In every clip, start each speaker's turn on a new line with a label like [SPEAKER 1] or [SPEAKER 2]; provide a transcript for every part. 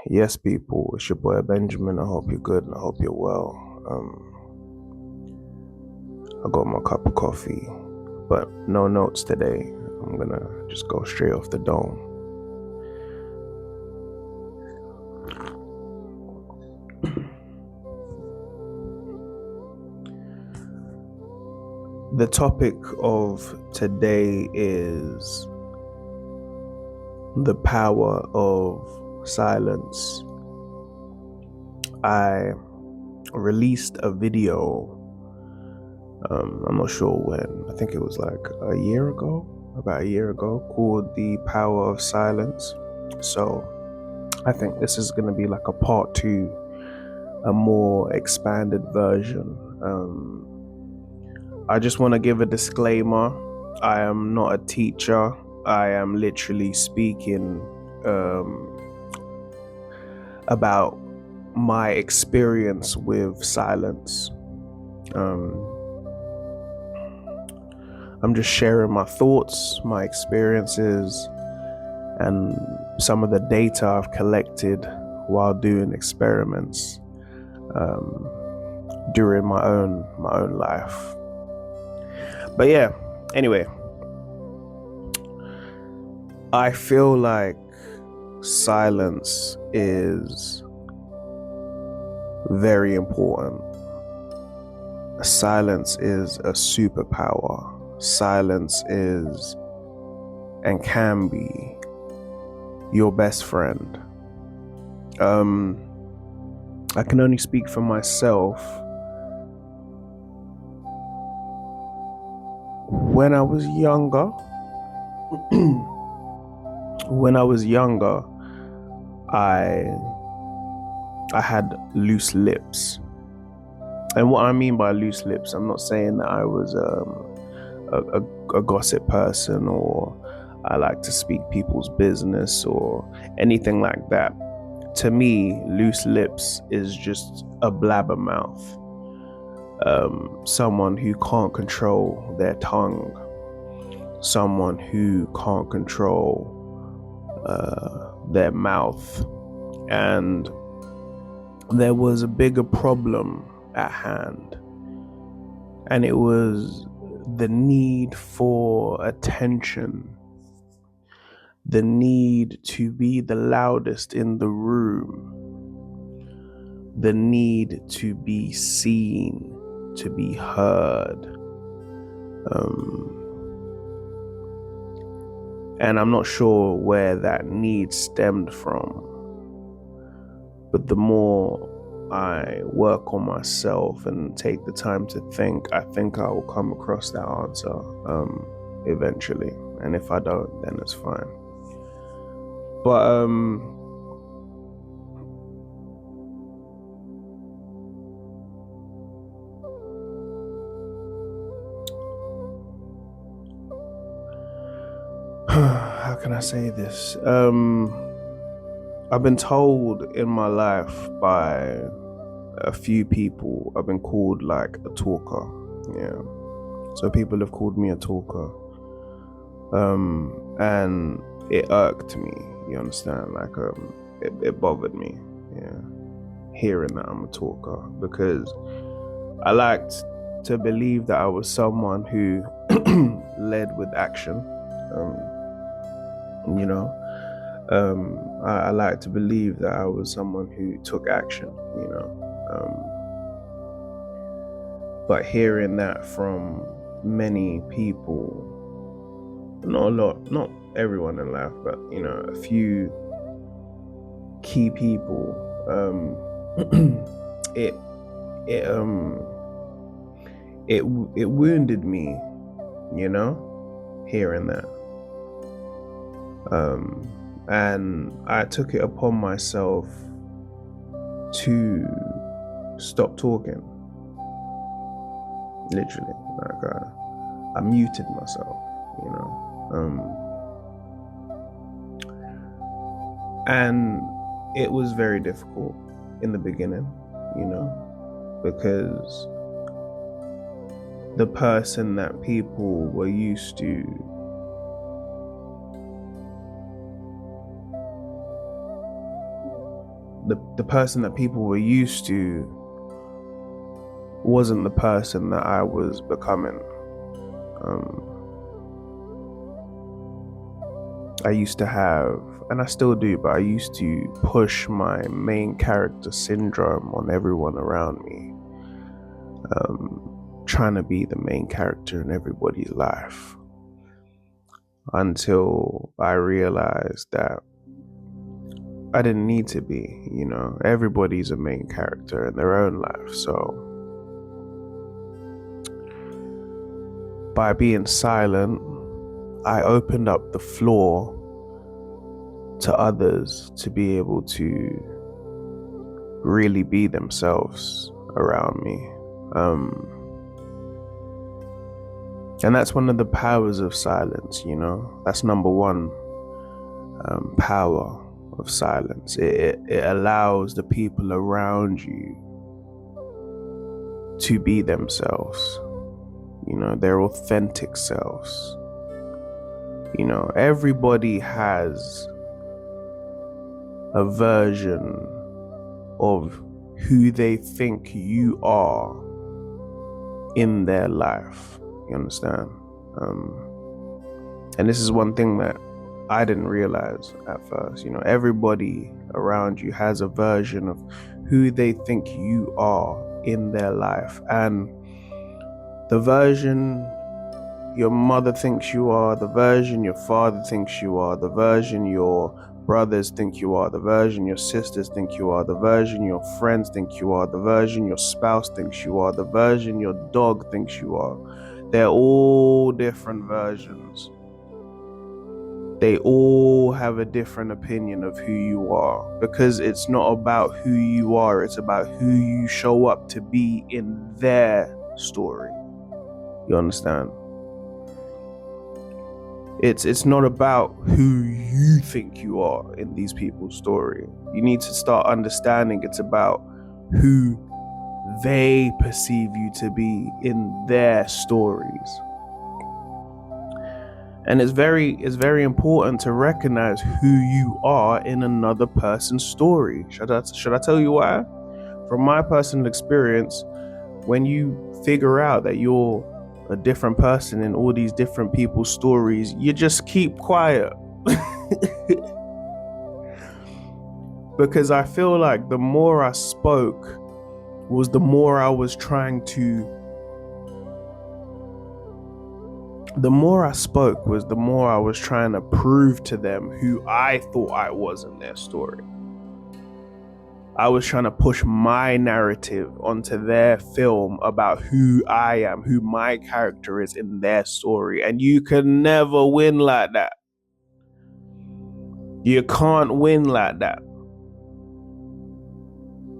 [SPEAKER 1] Yes, people, it's your boy Benjamin. I hope you're good and I hope you're well. I got my cup of coffee, but no notes today. I'm gonna just go straight off the dome. The topic of today is the power of silence. I released a video, I'm not sure when, I think it was like about a year ago, called The Power of Silence. So I think this is going to be like a part two, a more expanded version. I just want to give a disclaimer. I am not a teacher. I am literally speaking about my experience with silence. I'm just sharing my thoughts, my experiences, and some of the data I've collected while doing experiments during my own life. But yeah, anyway, I feel like silence is very important. Silence is a superpower. Silence is and can be your best friend. I can only speak for myself. When I was younger, I had loose lips. And what I mean by loose lips, I'm not saying that I was a gossip person or I like to speak people's business or anything like that. To me, loose lips is just a blabbermouth. Someone who can't control their tongue, someone who can't control their mouth. And there was a bigger problem at hand, and it was the need for attention, the need to be the loudest in the room, the need to be seen, to be heard. And I'm not sure where that need stemmed from, but the more I work on myself and take the time to think, I think I will come across that answer eventually. And if I don't, then it's fine. But how can I say this? I've been told in my life by a few people, I've been called like a talker. Yeah. So people have called me a talker. And it irked me, you understand? Like, it bothered me, yeah, hearing that I'm a talker, because I liked to believe that I was someone who led with action. You know, I like to believe that I was someone who took action, you know. But hearing that from many people, not a lot, not everyone in life, but you know, a few key people, it wounded me, you know, hearing that. And I took it upon myself to stop talking. Literally, like I muted myself, you know. And it was very difficult in the beginning, you know, because the person that people were used to the person that people were used to wasn't the person that I was becoming. I used to have, and I still do, but I used to push my main character syndrome on everyone around me, trying to be the main character in everybody's life, until I realized that I didn't need to be. Everybody's a main character in their own life. So by being silent, I opened up the floor to others to be able to really be themselves around me. And that's one of the powers of silence, That's number one power of silence. It allows the people around you to be themselves, their authentic selves. Everybody has a version of who they think you are in their life. You understand? And this is one thing that I didn't realize at first. Everybody around you has a version of who they think you are in their life. And the version your mother thinks you are, the version your father thinks you are, the version your brothers think you are, the version your sisters think you are, the version your friends think you are, the version your spouse thinks you are, the version your dog thinks you are. They're all different versions. They all have a different opinion of who you are, because it's not about who you are, it's about who you show up to be in their story. You understand? It's not about who you think you are in these people's story. You need to start understanding it's about who they perceive you to be in their stories. And it's very important to recognize who you are in another person's story. Should I tell you why? From my personal experience, when you figure out that you're a different person in all these different people's stories, you just keep quiet. Because I feel like the more I spoke was the more I was trying to prove to them who I thought I was in their story. I was trying to push my narrative onto their film about who I am, who my character is in their story. And you can never win like that. You can't win like that.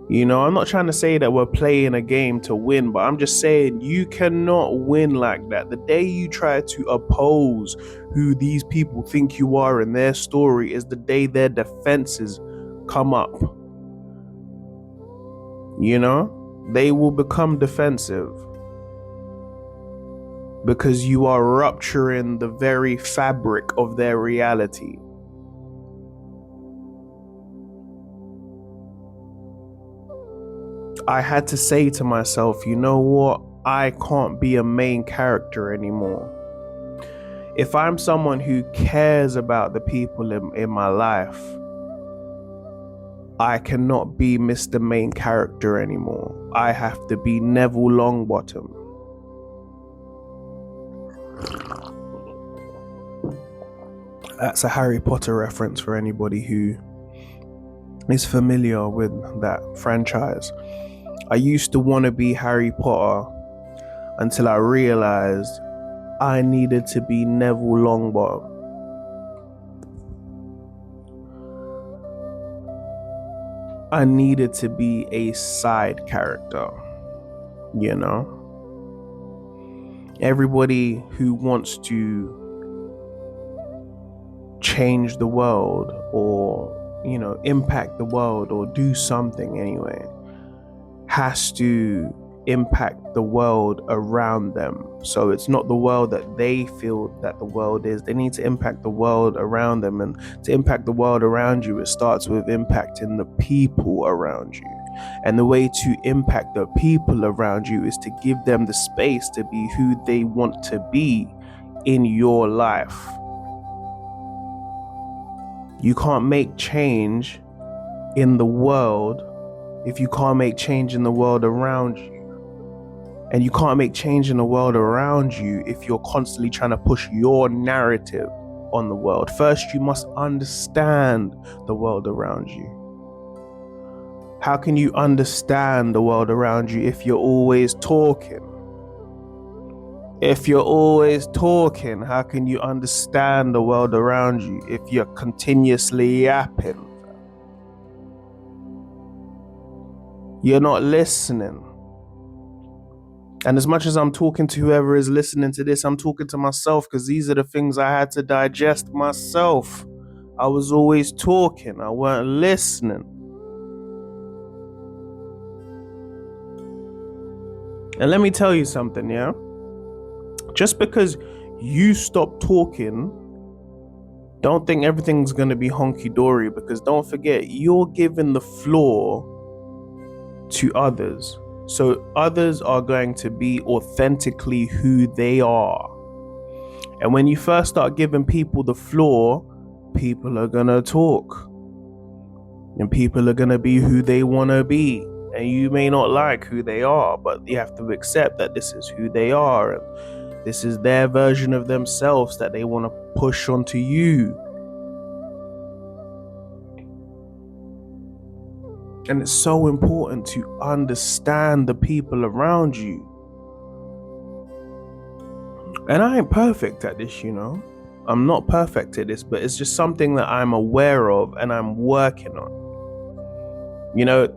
[SPEAKER 1] I'm not trying to say that we're playing a game to win, but I'm just saying you cannot win like that. The day you try to oppose who these people think you are in their story is the day their defenses come up. They will become defensive because you are rupturing the very fabric of their reality. I had to say to myself, you know what? I can't be a main character anymore. If I'm someone who cares about the people in my life, I cannot be Mr. Main Character anymore. I have to be Neville Longbottom. That's a Harry Potter reference for anybody who is familiar with that franchise. I used to want to be Harry Potter until I realized I needed to be Neville Longbottom. I needed to be a side character, Everybody who wants to change the world or, impact the world or do something anyway, has to impact the world around them. So it's not the world that they feel that the world is. They need to impact the world around them. And to impact the world around you, it starts with impacting the people around you. And the way to impact the people around you is to give them the space to be who they want to be in your life. You can't make change in the world if you can't make change in the world around you. And you can't make change in the world around you if you're constantly trying to push your narrative on the world. First, you must understand the world around you. How can you understand the world around you if you're always talking? If you're always talking, how can you understand the world around you if you're continuously yapping? You're not listening. And as much as I'm talking to whoever is listening to this, I'm talking to myself, because these are the things I had to digest myself. I was always talking. I weren't listening. And let me tell you something, yeah? Just because you stop talking, don't think everything's going to be honky-dory, because don't forget, you're giving the floor to others. So others are going to be authentically who they are. And when you first start giving people the floor, people are going to talk. And people are going to be who they want to be. And you may not like who they are, but you have to accept that this is who they are. And this is their version of themselves that they want to push onto you. And it's so important to understand the people around you. And I ain't perfect at this, you know. I'm not perfect at this, but it's just something that I'm aware of and I'm working on. You know,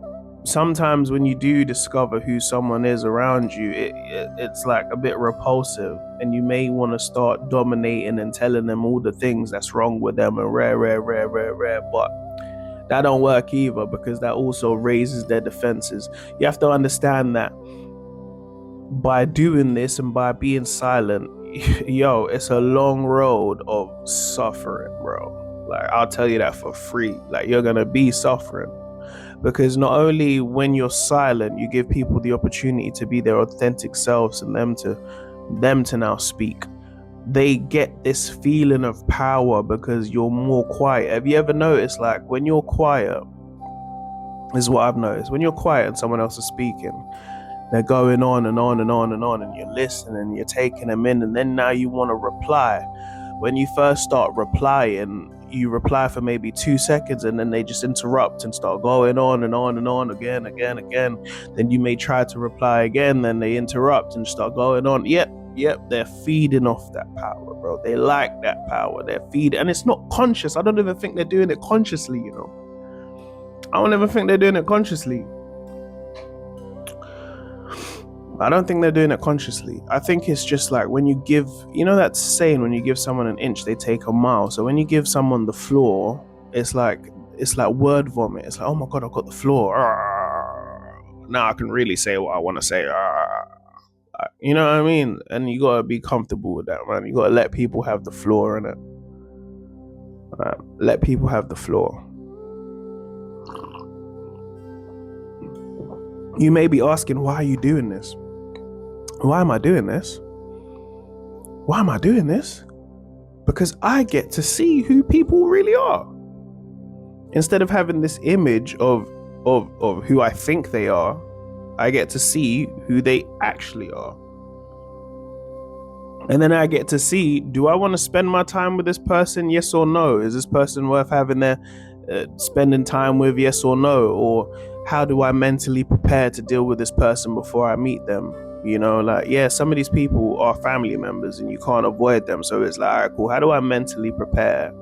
[SPEAKER 1] sometimes when you do discover who someone is around you, it's like a bit repulsive, and you may want to start dominating and telling them all the things that's wrong with them and rare, but that don't work either, because that also raises their defenses. You have to understand that by doing this and by being silent, yo, it's a long road of suffering, bro. Like, I'll tell you that for free. Like, you're gonna be suffering, because not only when you're silent, you give people the opportunity to be their authentic selves and them to now speak. They get this feeling of power because you're more quiet. Have you ever noticed, like, when you're quiet, this is what I've noticed, when you're quiet and someone else is speaking, they're going on and on and on and on, and you're listening and you're taking them in, and then now you want to reply. When you first start replying, you reply for maybe 2 seconds, and then they just interrupt and start going on and on and on again. Then you may try to reply again, then they interrupt and start going on. Yep, they're feeding off that power, bro. They like that power. They're feeding, and it's not conscious. I don't even think they're doing it consciously, you know. I don't even think they're doing it consciously. I don't think they're doing it consciously. I think it's just like when you give, you know that saying, when you give someone an inch, they take a mile. So when you give someone the floor, it's like word vomit. It's like, oh my God, I've got the floor. Now I can really say what I want to say. You know what I mean? And you gotta be comfortable with that, man. You gotta let people have the floor, innit? Let people have the floor. You may be asking, why are you doing this? Why am I doing this? Why am I doing this? Because I get to see who people really are. Instead of having this image of who I think they are, I get to see who they actually are. And then I get to see, do I want to spend my time with this person? Yes or no? Is this person worth having their spending time with? Yes or no? Or how do I mentally prepare to deal with this person before I meet them? You know, like, yeah, some of these people are family members and you can't avoid them. So it's like, all right, cool. How do I mentally prepare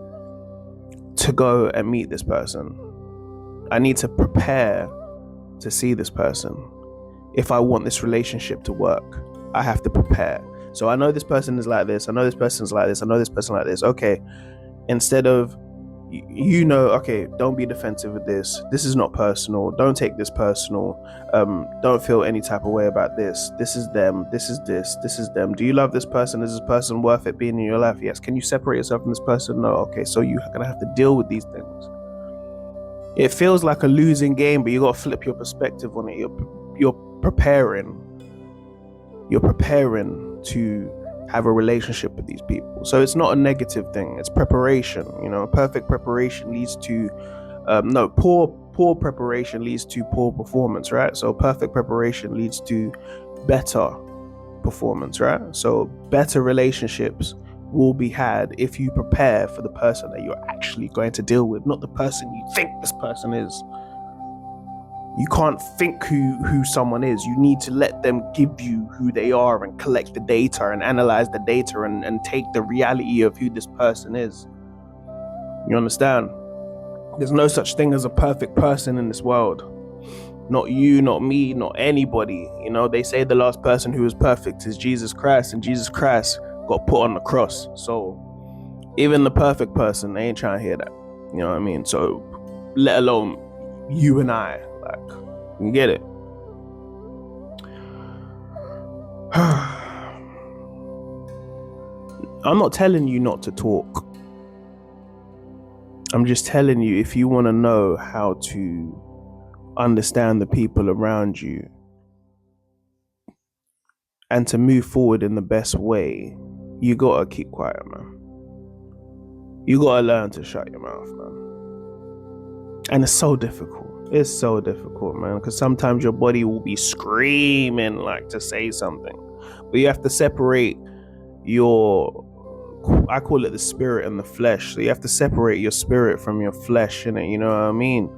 [SPEAKER 1] to go and meet this person? I need to prepare to see this person. If I want this relationship to work, I have to prepare. So I know this person is like this. I know this person's like this. I know this person like this. Okay. Instead of, you know, okay, don't be defensive with this. This is not personal. Don't take this personal. Don't feel any type of way about this. This is them. This is this. This is them. Do you love this person? Is this person worth it being in your life? Yes. Can you separate yourself from this person? No. Okay, so you're gonna have to deal with these things. It feels like a losing game, but you gotta flip your perspective on it. You're preparing. You're preparing to have a relationship with these people. So it's not a negative thing. It's preparation. You know, perfect preparation leads to poor preparation leads to poor performance, right? So perfect preparation leads to better performance, right? So better relationships will be had if you prepare for the person that you're actually going to deal with, not the person you think this person is. You can't think who someone is. You need to let them give you who they are and collect the data and analyze the data and take the reality of who this person is. You understand? There's no such thing as a perfect person in this world. Not you, not me, not anybody. You know, they say the last person who was perfect is Jesus Christ, and Jesus Christ got put on the cross. So even the perfect person, they ain't trying to hear that. You know what I mean? So let alone you and I. Like, you get it? I'm not telling you not to talk. I'm just telling you, if you want to know how to understand the people around you and to move forward in the best way, you gotta keep quiet, man. You gotta learn to shut your mouth, man. And it's so difficult. It's so difficult, man, because sometimes your body will be screaming like to say something, but you have to separate I call it the spirit and the flesh. So you have to separate your spirit from your flesh, innit? You know what I mean?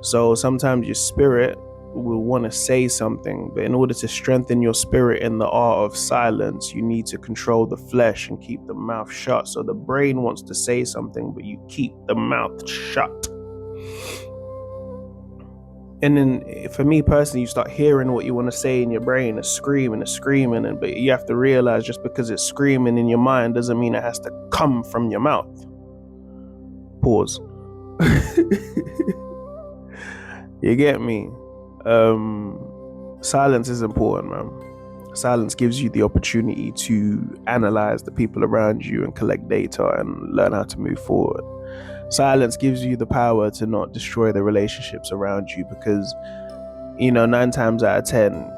[SPEAKER 1] So sometimes your spirit will want to say something, but in order to strengthen your spirit in the art of silence, you need to control the flesh and keep the mouth shut. So the brain wants to say something, but you keep the mouth shut. And then for me personally, you start hearing what you want to say in your brain, it's screaming, but you have to realize just because it's screaming in your mind doesn't mean it has to come from your mouth. Pause. You get me? Silence is important, man. Silence gives you the opportunity to analyze the people around you and collect data and learn how to move forward. Silence gives you the power to not destroy the relationships around you, because, you know, 9 times out of 10,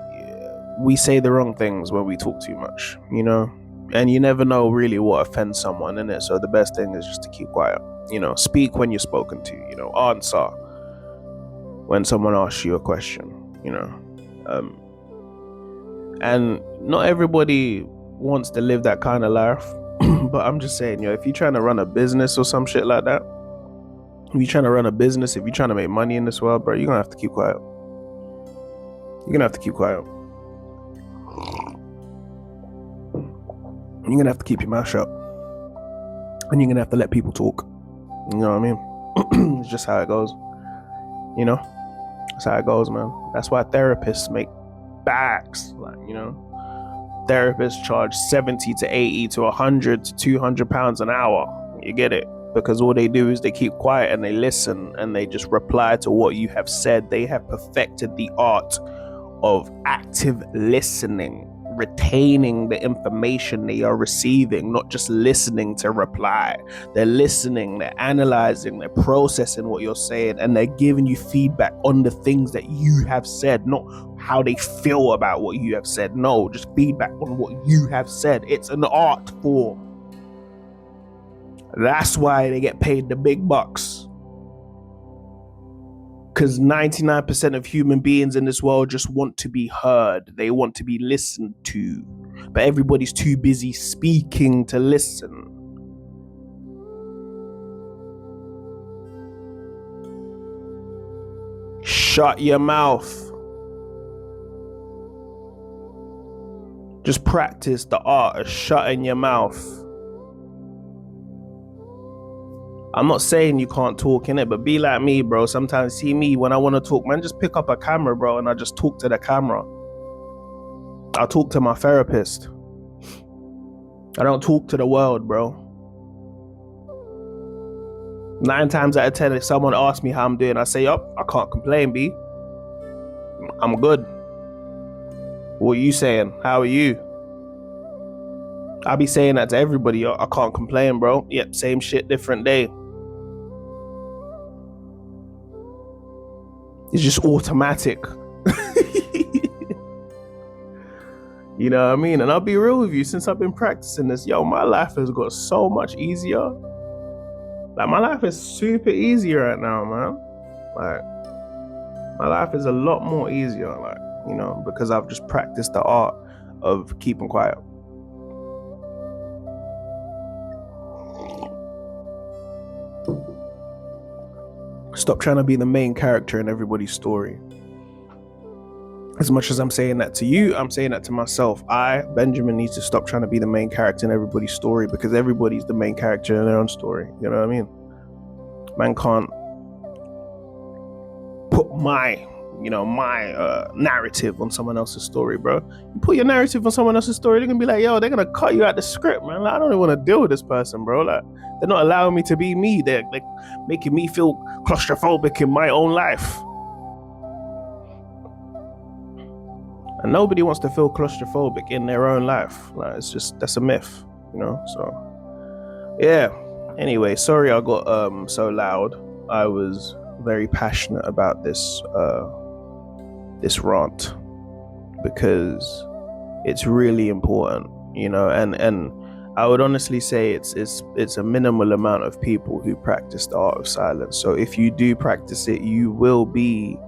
[SPEAKER 1] we say the wrong things when we talk too much, you know, and you never know really what offends someone, innit? So the best thing is just to keep quiet. You know, speak when you're spoken to, you know, answer when someone asks you a question, you know. And not everybody wants to live that kind of life, but I'm just saying, you know, if you're trying to run a business or some shit like that, if you're trying to run a business, if you're trying to make money in this world, bro, you're gonna have to keep quiet. You're gonna have to keep quiet. You're gonna have to keep your mouth shut, and you're gonna have to let people talk. You know what I mean? It's just how it goes. You know, that's how it goes, man. That's why therapists make bags. Like, you know, therapists charge 70 to 80 to 100 to 200 pounds an hour. You get it? Because all they do is they keep quiet and they listen and they just reply to what you have said. They have perfected the art of active listening, retaining the information they are receiving, not just listening to reply. They're listening, they're analyzing, they're processing what you're saying, and they're giving you feedback on the things that you have said, not how they feel about what you have said. No, just feedback on what you have said. It's an art form. That's why they get paid the big bucks. Because 99% of human beings in this world just want to be heard. They want to be listened to. But everybody's too busy speaking to listen. Shut your mouth. Just practice the art of shutting your mouth. I'm not saying you can't talk, innit, but be like me, bro. Sometimes see me when I want to talk, man, just pick up a camera, bro, and I just talk to the camera. I'll talk to my therapist. I don't talk to the world, bro. 9 times out of 10, if someone asks me how I'm doing, I say, "Up, I can't complain, B. I'm good. What are you saying? How are you?" I'll be saying that to everybody. I can't complain, bro. Yep, same shit, different day. It's just automatic. You know what I mean? And I'll be real with you, since I've been practicing this, yo, my life has got so much easier. Like, my life is super easy right now, man. Like, my life is a lot more easier, like, you know, because I've just practiced the art of keeping quiet. Stop trying to be the main character in everybody's story. As much as I'm saying that to you, I'm saying that to myself. Benjamin, needs to stop trying to be the main character in everybody's story, because everybody's the main character in their own story. You know what I mean? Man can't put my narrative on someone else's story, bro. You put your narrative on someone else's story, they're gonna be like, yo, they're gonna cut you out the script, man. Like, I don't even want to deal with this person, bro. Like, they're not allowing me to be me. They're like making me feel claustrophobic in my own life. And nobody wants to feel claustrophobic in their own life. Like, it's just, that's a myth, you know? So, yeah. Anyway, sorry I got so loud. I was very passionate about this rant, because it's really important, you know, and I would honestly say it's a minimal amount of people who practice the art of silence. So if you do practice it, you will be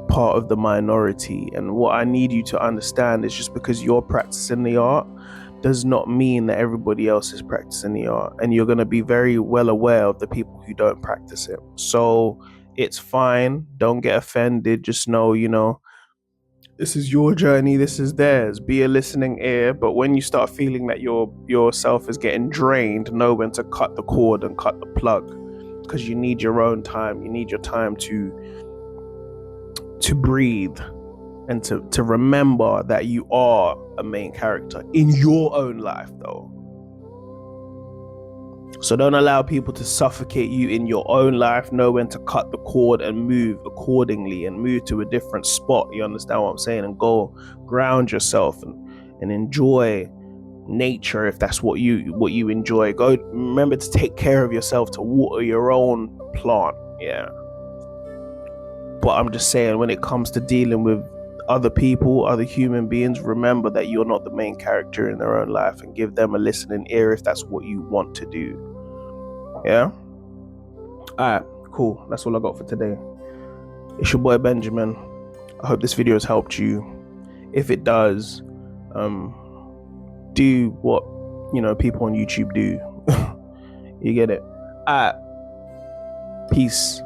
[SPEAKER 1] part of the minority. And what I need you to understand is, just because you're practicing the art does not mean that everybody else is practicing the art, and you're going to be very well aware of the people who don't practice it. So it's fine, don't get offended. Just know, you know, this is your journey, this is theirs. Be a listening ear, but when you start feeling that yourself is getting drained, know when to cut the cord and cut the plug, because you need your own time. You need your time to breathe, and to remember that you are a main character in your own life, though. So don't allow people to suffocate you in your own life. Know when to cut the cord and move accordingly, and move to a different spot. You understand what I'm saying? And go ground yourself and enjoy nature, if that's what you enjoy. Go, remember to take care of yourself, to water your own plant. Yeah. But I'm just saying, when it comes to dealing with other people, other human beings, remember that you're not the main character in their own life, and give them a listening ear if that's what you want to do. Yeah? Alright, cool. That's all I got for today. It's your boy Benjamin. I hope this video has helped you. If it does, do what, you know, people on YouTube do. You get it? Alright. Peace.